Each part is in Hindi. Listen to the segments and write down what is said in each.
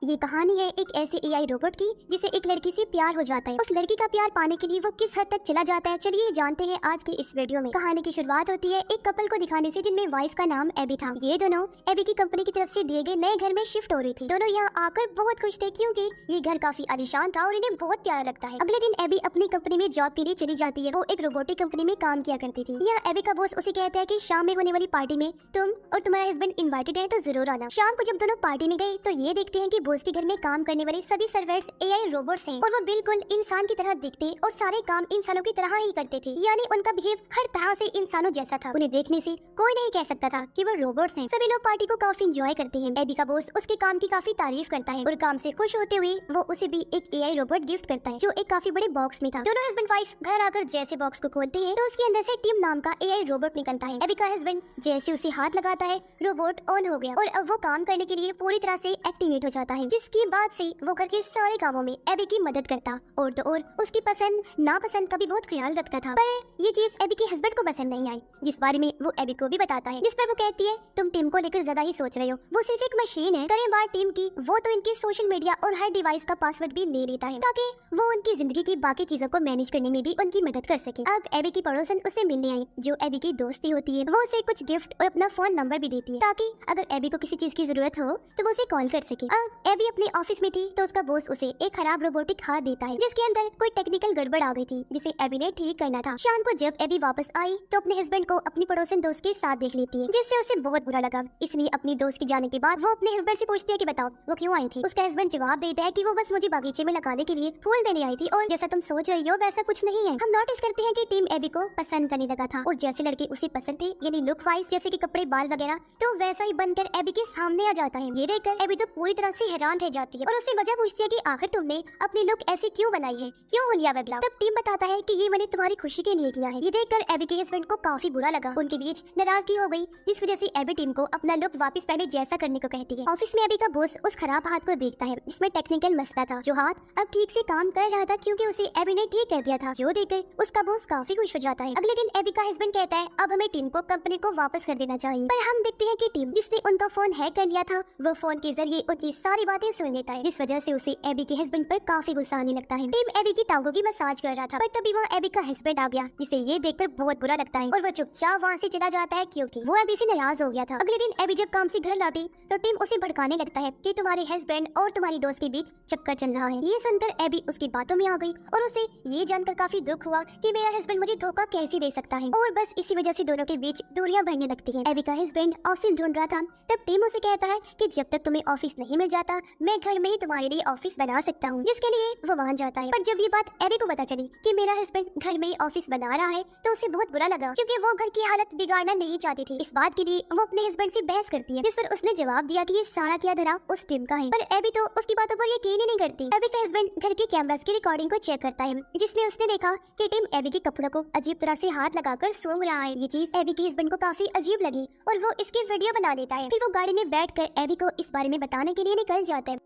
ये कहानी है एक ऐसे एआई रोबोट की जिसे एक लड़की से प्यार हो जाता है। उस लड़की का प्यार पाने के लिए वो किस हद तक चला जाता है, चलिए जानते हैं आज के इस वीडियो में। कहानी की शुरुआत होती है एक कपल को दिखाने से जिनमें वाइफ का नाम एबी था। ये दोनों एबी की कंपनी की तरफ से दिए गए नए घर में शिफ्ट हो रही थी। दोनों यहाँ आकर बहुत खुश थे क्योंकि ये घर काफी आलीशान था और इन्हें बहुत प्यारा लगता है। अगले दिन एबी अपनी कंपनी में जॉब के लिए चली जाती है। वो एक रोबोटिक कंपनी में काम किया करती थी। यहाँ एबी का बॉस उसे कहता है कि शाम में होने वाली पार्टी में तुम और तुम्हारा हस्बैंड इन्वाइटेड है तो जरूर आना। शाम को जब दोनों पार्टी में गए तो ये देखते हैं कि बॉस के घर में काम करने वाले सभी सर्वेंट्स एआई रोबोट्स हैं और वो बिल्कुल इंसान की तरह दिखते और सारे काम इंसानों की तरह ही करते थे। यानी उनका बिहेव हर तरह से इंसानों जैसा था। उन्हें देखने से कोई नहीं कह सकता था कि वो रोबोट्स हैं। सभी लोग पार्टी को काफी एंजॉय करते हैं। एबी का बॉस उसके काम की काफी तारीफ करता है और काम से खुश होते हुए वो उसे भी एक एआई रोबोट गिफ्ट करता है जो एक काफी बड़े बॉक्स में था। दोनों हस्बैंड वाइफ घर आकर जैसे बॉक्स को खोलते हैं तो उसके अंदर से टिम नाम का एआई रोबोट निकलता है। एबी का हस्बैंड जैसे उसे हाथ लगाता है रोबोट ऑन हो गया और अब वो काम करने के लिए पूरी तरह से एक्टिवेट हो जाता है, जिसके बाद से वो घर के सारे कामों में एबी की मदद करता और तो और उसकी पसंद नापसंद का भी बहुत ख्याल रखता था। पर ये चीज एबी के हस्बैंड को पसंद नहीं आई, जिस बारे में वो एबी को भी बताता है। जिस पर वो कहती है तुम टिम को लेकर ज्यादा ही सोच रहे हो, वो सिर्फ एक मशीन है। करें बात टिम की, वो तो इनके सोशल मीडिया और हर डिवाइस का पासवर्ड भी ले लेता है ताकि वो उनकी जिंदगी की बाकी चीजों को मैनेज करने में भी उनकी मदद कर सके। अब एबी की पड़ोसन उसे मिलने आई जो एबी की दोस्ती होती है। वो उसे कुछ गिफ्ट और अपना फोन नंबर भी देती है ताकि अगर एबी को किसी चीज की जरूरत हो तो वो उसे कॉल कर सके। अब एबी अपने ऑफिस में थी तो उसका बॉस उसे एक खराब रोबोटिक हाथ देता है जिसके अंदर कोई टेक्निकल गड़बड़ आ गई थी जिसे एबी ने ठीक करना था। शाम को जब एबी वापस आई तो अपने हस्बैंड को अपनी पड़ोसन दोस्त के साथ देख लेती है जिससे उसे बहुत बुरा लगा। इसलिए अपनी दोस्त के जाने के बाद वो अपने हस्बैंड से पूछती है कि बताओ वो क्यों आई थी। उसका हस्बैंड जवाब देता है कि वो बस मुझे बगीचे में लगाने के लिए फूल देने आई थी और जैसा तुम सोच रही हो वैसा कुछ नहीं है। हम नोटिस करते हैं कि टीम एबी को पसंद करने लगा था और जैसे लड़के उसे पसंद थे यानी लुक वाइज जैसे कि कपड़े बाल वगैरह तो वैसा ही बनकर एबी के सामने आ जाता है। ये देखकर एबी तो पूरी तरह से हैरान रह जाती है और उससे वजह पूछती है कि आखिर तुमने अपनी लुक ऐसी क्यों बनाई है, क्यों हुलिया बदला। तब टीम बताता है कि ये मैंने तुम्हारी खुशी के लिए किया है। ये देखकर एबी के हस्बैंड को काफी बुरा लगा। उनके बीच नाराजगी हो गई जिस वजह से एबी टीम को अपना लुक वापस पहले जैसा करने को कहती है। ऑफिस में एबी का बॉस उस खराब हाथ को देखता है जिसमें टेक्निकल मसला था। जो हाथ अब ठीक से काम कर रहा था क्योंकि उसे एबी ने ठीक कह दिया था, जो देखकर उसका बॉस काफी खुश हो जाता है। अगले दिन एबी का हस्बैंड कहता है अब हमें टीम को कंपनी को वापस कर देना चाहिए। पर हम देखते हैं कि टीम जिसने उनका फोन हैक कर लिया था वो फोन के जरिए उनकी सारी बातें सुन लेता है, जिस वजह से उसे एबी के हस्बैंड पर काफी गुस्सा आने लगता है। टीम एबी की टांगों की मसाज कर रहा था पर तभी वहाँ एबी का हस्बैंड आ गया जिसे ये देखकर बहुत बुरा लगता है और वो चुपचाप वहाँ से चला जाता है क्योंकि वो एबी से नाराज हो गया था। अगले दिन एबी जब काम से घर लौटी तो टीम उसे भड़काने लगता है कि तुम्हारे हस्बैंड और तुम्हारी दोस्त के बीच चक्कर चल रहा है। ये सुनकर एबी उसकी बातों में आ गई और उसे ये जानकर काफी दुख हुआ कि मेरा हस्बैंड मुझे धोखा कैसे दे सकता है और बस इसी वजह से दोनों के बीच दूरियां बढ़ने लगती हैं। एबी का हस्बैंड ऑफिस ढूंढ रहा था तब टीम उसे कहता है कि जब तक तुम्हें ऑफिस नहीं मिल जाता मैं घर में ही तुम्हारे लिए ऑफिस बना सकता हूँ, जिसके लिए वो मान जाता है। पर जब ये बात एबी को पता चली कि मेरा हस्बैंड घर में ही ऑफिस बना रहा है तो उसे बहुत बुरा लगा क्योंकि वो घर की हालत बिगाड़ना नहीं चाहती थी। इस बात के लिए वो अपने हस्बैंड से बहस करती है जिस पर उसने जवाब दिया कि ये सारा किया धरा उस टीम का है। पर एबी तो उसकी बातों पर यकीन ही नहीं करती। एबी का हस्बैंड घर के कैमरास की रिकॉर्डिंग को चेक करता है जिसमें उसने देखा कि टीम एबी के कपड़ों को अजीब तरह से हाथ लगाकर सूंघ रहा है। ये चीज एबी के हस्बैंड को काफी अजीब लगी और वो इसकी वीडियो बना देता है। फिर वो गाड़ी में बैठकर एबी को इस बारे में बताने के लिए निकल जाता है।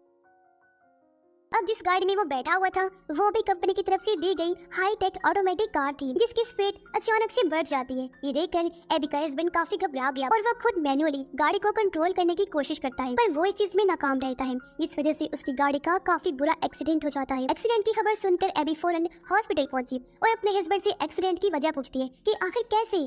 अब जिस गाड़ी में वो बैठा हुआ था वो भी कंपनी की तरफ से दी गई हाई टेक ऑटोमेटिक कार थी जिसकी स्पीड अचानक से बढ़ जाती है। ये देखकर एबी का हस्बैंड काफी घबरा गया और वो खुद मैन्युअली गाड़ी को कंट्रोल करने की कोशिश करता है पर वो इस चीज में नाकाम रहता है जिस वजह से उसकी गाड़ी का काफी बुरा एक्सीडेंट हो जाता है। एक्सीडेंट की खबर सुनकर एबी फौरन हॉस्पिटल पहुंची और अपने हस्बैंड से एक्सीडेंट की वजह पूछती है कि आखिर कैसे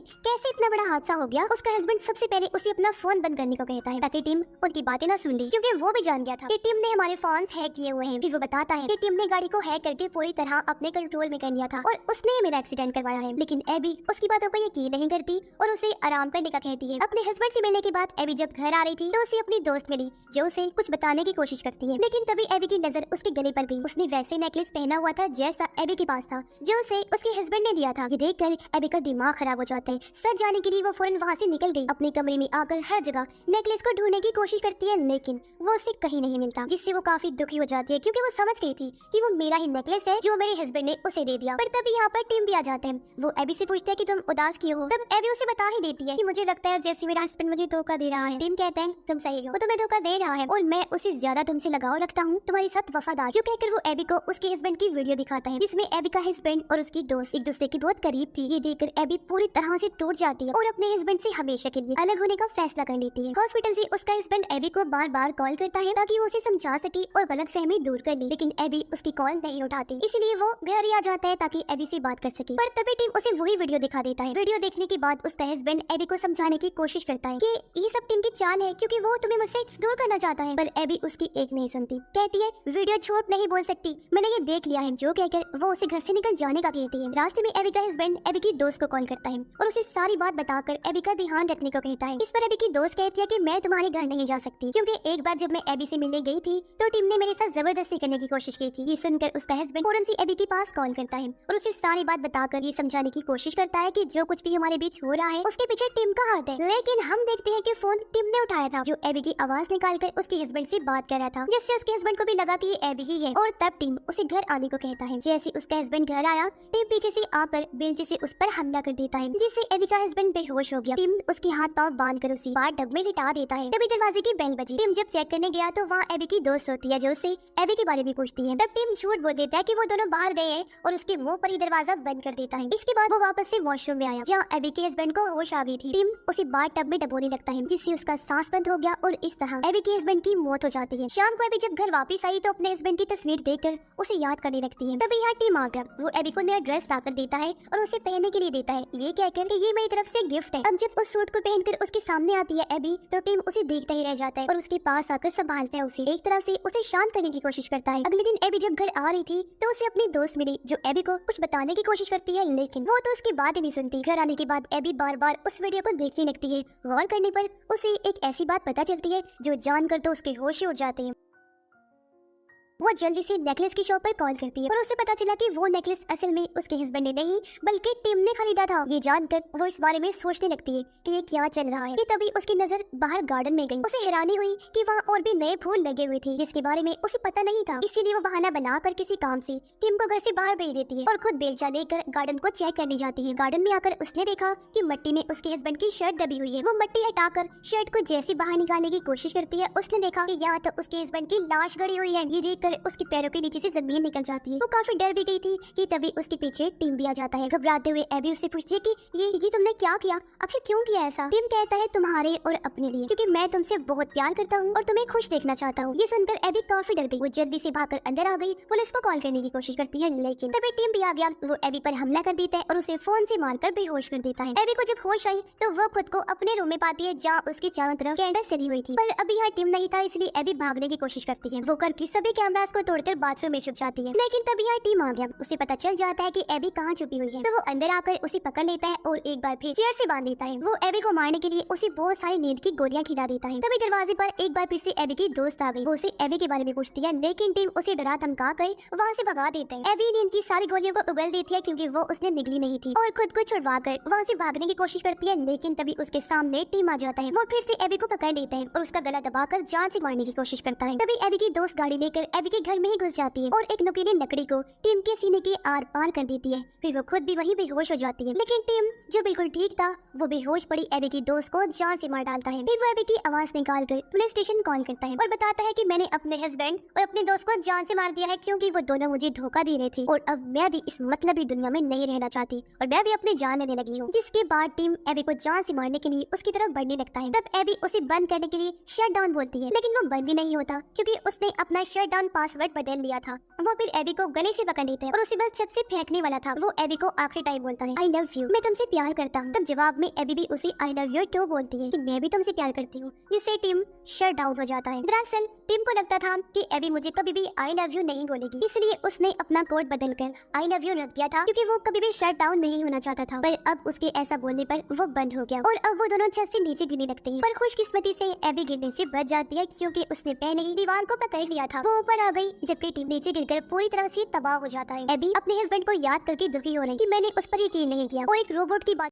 इतना बड़ा हादसा हो गया। उसका हस्बैंड सबसे पहले उसे अपना फोन बंद करने को कहता है ताकि टीम उनकी बातें ना सुन ली क्योंकि वो भी जान गया था कि टीम ने हमारे फोन हैक किए हुए हैं। वो बताता है कि टीम ने गाड़ी को हैक करके पूरी तरह अपने कंट्रोल में कर लिया था और उसने मेरा एक्सीडेंट करवाया है। लेकिन एबी उसकी बातों को यकीन नहीं करती और उसे आराम करने का कहती है। अपने हस्बैंड से मिलने के बाद एबी जब घर आ रही थी तो उसे अपनी दोस्त मिली जो उसे कुछ बताने की कोशिश करती है लेकिन तभी एबी की नजर उसके गले पर गई। उसने वैसे नेकलेस पहना हुआ था जैसा एबी के पास था जो उसे उसके हस्बैंड ने दिया था। ये देखकर एबी का दिमाग खराब हो जाता है। सच जाने के लिए वो फौरन वहाँ से निकल गई। अपने कमरे में आकर हर जगह नेकलेस को ढूंढने की कोशिश करती है लेकिन वो उसे कहीं नहीं मिलता जिससे वो काफी दुखी हो जाती है क्योंकि क्योंकि वो समझ गई थी कि वो मेरा ही नेकलेस है जो मेरे हस्बैंड ने उसे दे दिया। पर तभी यहाँ पर टिम भी आ जाते हैं। वो एबी से पूछते हैं कि तुम उदास क्यों हो। तब एबी उसे बता ही देती है कि मुझे लगता है जैसे मेरा हस्बैंड मुझे धोखा दे रहा है। टिम कहते हैं तुम सही हो, वो तुम्हें धोखा दे रहा है और मैं उससे ज्यादा तुमसे लगाव रखता हूँ, तुम्हारे साथ वफादार। जो कहकर वो एबी को उसके हस्बैंड की वीडियो दिखाता है जिसमें एबी का हस्बैंड और उसकी दोस्त एक दूसरे के बहुत करीब थी। ये देखकर एबी पूरी तरह से टूट जाती है और अपने हस्बैंड से हमेशा के लिए अलग होने का फैसला कर लेती है। हॉस्पिटल से उसका हस्बैंड एबी को बार बार कॉल करता है ताकि वो उसे समझा सके और गलतफहमी दूर कर ले, लेकिन एबी उसकी कॉल नहीं उठाती। इसलिए वो घर ही आ जाता है ताकि एबी से बात कर सके। पर तभी टिम उसे वही वीडियो दिखा देता है। वीडियो देखने के बाद उसका हस्बैंड एबी को समझाने की कोशिश करता है कि ये सब टिम की चाल है क्योंकि वो तुम्हें मुझसे दूर करना चाहता है। पर एबी उसकी एक नहीं सुनती, कहती है वीडियो झूठ नहीं बोल सकती, मैंने ये देख लिया है। जो कहकर वो उसे घर से निकल जाने का कहती है। रास्ते में एबी का हस्बैंड एबी की दोस्त को कॉल करता है और उसे सारी बात बताकर एबी का ध्यान रखने को कहता है। इस पर एबी की दोस्त कहती है कि मैं तुम्हारे घर नहीं जा सकती क्योंकि एक बार जब मैं एबी से मिलने गई थी तो टिम ने मेरे साथ जबरदस्ती करने की कोशिश की थी। ये सुनकर उसका हस्बैंड फौरन से एबी के पास कॉल करता है और उसे सारी बात बताकर ये समझाने की कोशिश करता है कि जो कुछ भी हमारे बीच हो रहा है उसके पीछे टिम का हाथ है। लेकिन हम देखते हैं कि फोन टिम ने उठाया था जो एबी की आवाज निकालकर उसके हस्बैंड से बात कर रहा था, जिससे उसके हस्बैंड को भी लगा कि ये एबी ही है। और तब टिम उसे घर आने को कहता है। जैसे उसका हस्बैंड घर आया, टिम पीछे से आकर बेंच से उस पर हमला कर देता है जिससे एबी का हस्बैंड बेहोश हो गया। टिम उसके हाथ पांव बांधकर उसे बाहर डब में लिटा देता है। तभी दरवाजे की बेल बजी। टिम जब चेक करने गया तो वहाँ एबी की दोस्त होती है जो उससे एबी के बारे में पूछती है। तब टिम झूठ बोल देता है कि वो दोनों बाहर गए हैं और उसके मुंह पर ही दरवाजा बंद कर देता है। इसके बाद वो वापस से वॉशरूम में आया जहाँ एबी के हस्बैंड को होश आ गई थी। टिम उसे बाहर टब में डबोने लगता है जिससे उसका सांस बंद हो गया और इस तरह एबी के हस्बैंड की मौत हो जाती है। शाम को एबी जब घर वापस आई तो अपने हस्बैंड की तस्वीर देखकर उसे याद करने लगती है। तभी यहाँ टिम आ गया। वो एबी को नया ड्रेस लाकर देता है और उसे पहनने के लिए देता है, ये कहकर कि ये मेरी तरफ से गिफ्ट है। अब जब उस सूट को पहनकर उसके सामने आती है एबी तो टिम उसे देखता ही रह जाता है और उसके पास आकर संभालता है उसे, एक तरह से उसे शांत करने की कोशिश करता है। अगले दिन एबी जब घर आ रही थी तो उसे अपनी दोस्त मिली जो एबी को कुछ बताने की कोशिश करती है, लेकिन वो तो उसकी बात ही नहीं सुनती। घर आने के बाद एबी बार बार उस वीडियो को देखने लगती है। गौर करने पर उसे एक ऐसी बात पता चलती है जो जानकर तो उसके होश ही उड़ जाते हैं। वो जल्दी से नेकलेस की शॉप पर कॉल करती है और उसे पता चला कि वो नेकलेस असल में उसके हस्बैंड ने नहीं बल्कि टिम ने खरीदा था। ये जानकर वो इस बारे में सोचने लगती है कि ये क्या चल रहा है कि तभी उसकी नजर बाहर गार्डन में गई। उसे हैरानी हुई कि वहाँ और भी नए फूल लगे हुए थे जिसके बारे में उसे पता नहीं था। इसीलिए वो बहाना बनाकर किसी काम से टिम को घर से बाहर भेज देती है और खुद बेलचा लेकर गार्डन को चेक करने जाती है। गार्डन में आकर उसने देखा कि मिट्टी में उसके हस्बैंड की शर्ट दबी हुई है। वो मिट्टी हटाकर शर्ट को जैसे बाहर निकालने की कोशिश करती है उसने देखा कि यहाँ तो उसके हस्बैंड की लाश गड़ी हुई है। ये देखकर उसके पैरों के नीचे से जमीन निकल जाती है। वो काफी डर भी गई थी कि तभी उसके पीछे टिम भी आ जाता है। घबराते हुए एबी उससे पूछती है कि ये तुमने क्या किया, आखिर क्यों किया ऐसा। टिम कहता है तुम्हारे और अपने लिए, क्योंकि मैं तुमसे बहुत प्यार करता हूँ और तुम्हें खुश देखना चाहता हूँ। ये सुनकर एबी काफी डर गई। वो जल्दी से भागकर अंदर आ गई। पुलिस को कॉल करने की कोशिश करती है लेकिन तभी टिम भी आ गया। वो एबी पर हमला कर देता है और उसे फोन से मारकर बेहोश कर देता है। एबी को जब होश आई तो वो खुद को अपने रूम में पाती है जहाँ उसके चारों तरफ कैंडल्स चली हुई थी। पर अभी यहाँ टिम नहीं था इसलिए एबी भागने की कोशिश करती है। वो घर की सभी कैमरास को तोड़कर बाथरूम में छुप जाती है, लेकिन तभी यहाँ टीम आ गया। उसे पता चल जाता है कि एबी कहाँ छुपी हुई है तो वो अंदर आकर उसे पकड़ लेता है और एक बार फिर चेयर से बांध देता है। वो एबी को मारने के लिए उसे बहुत सारी नींद की गोलियां खिला देता है। तभी दरवाजे पर एक बार फिर से एबी की दोस्त आ गई। वो उसे एबी के बारे में पूछती है लेकिन टीम उसे डरा धमका कर वहाँ से भगा देते हैं। एबी नींद की सारी गोलियों को उगल देती है क्योंकि वो उसने निगली नहीं थी और खुद को छुड़वा कर वहाँ से भागने की कोशिश करती है, लेकिन तभी उसके सामने टीम आ जाता है। वो फिर से एबी को पकड़ लेते हैं और उसका गला दबाकर जान से मारने की कोशिश करता है। तभी एबी की दोस्त गाड़ी लेकर एबी के घर में ही घुस जाती है और एक नुकीली लकड़ी को टीम के सीने के आर पार कर देती है। फिर वो खुद भी वहीं बेहोश हो जाती है, लेकिन टीम जो बिल्कुल ठीक था वो बेहोश पड़ी एबी की दोस्त को जान से मार डालता है। फिर वो एबी की आवाज निकाल कर पुलिस स्टेशन कॉल करता है और बताता है कि मैंने अपने हस्बैंड और अपने दोस्त को जान से मार दिया है क्योंकि वो दोनों मुझे धोखा दे रहे थे और अब मैं भी इस मतलबी दुनिया में नहीं रहना चाहती और मैं भी अपनी जान लेने लगी हूँ। जिसके बाद टीम एबी को जान से मारने के लिए उसकी तरफ बढ़ने लगता है। तब एबी उसे बंद करने के लिए शट डाउन बोलती है, लेकिन वो बंद भी नहीं होता क्योंकि उसने अपना शट डाउन पासवर्ड बदल लिया था। वो फिर एबी को गले से पकड़ लेते हैं और उसे बस छत से फेंकने वाला था। वो एबी को आखिरी टाइम बोलता है आई लव यू, मैं तुमसे प्यार करता हूँ। तब जवाब में एबी भी उसे आई लव यू टू बोलती है कि मैं भी तुमसे प्यार करती हूँ, जिससे टीम शट डाउन हो जाता है। दरअसल टीम को लगता था कि एबी मुझे कभी भी आई लव यू नहीं बोलेगी, इसलिए उसने अपना कोड बदलकर आई लव यू रख दिया था क्योंकि वो कभी भी शट डाउन नहीं होना चाहता था। पर अब उसके ऐसा बोलने पर वो बंद हो गया और अब वो दोनों छत से नीचे गिरने लगते हैं। पर खुशकिस्मती से एबी गिरने से बच जाती है क्योंकि उसने पहले ही दीवार को पकड़ लिया था। वो ऊपर आ गई जबकि टीम नीचे गिरकर पूरी तरह से तबाह हो जाता है। एबी अपने हस्बैंड को याद करके दुखी हो रही कि मैंने उस पर यकीन नहीं किया और एक रोबोट की बात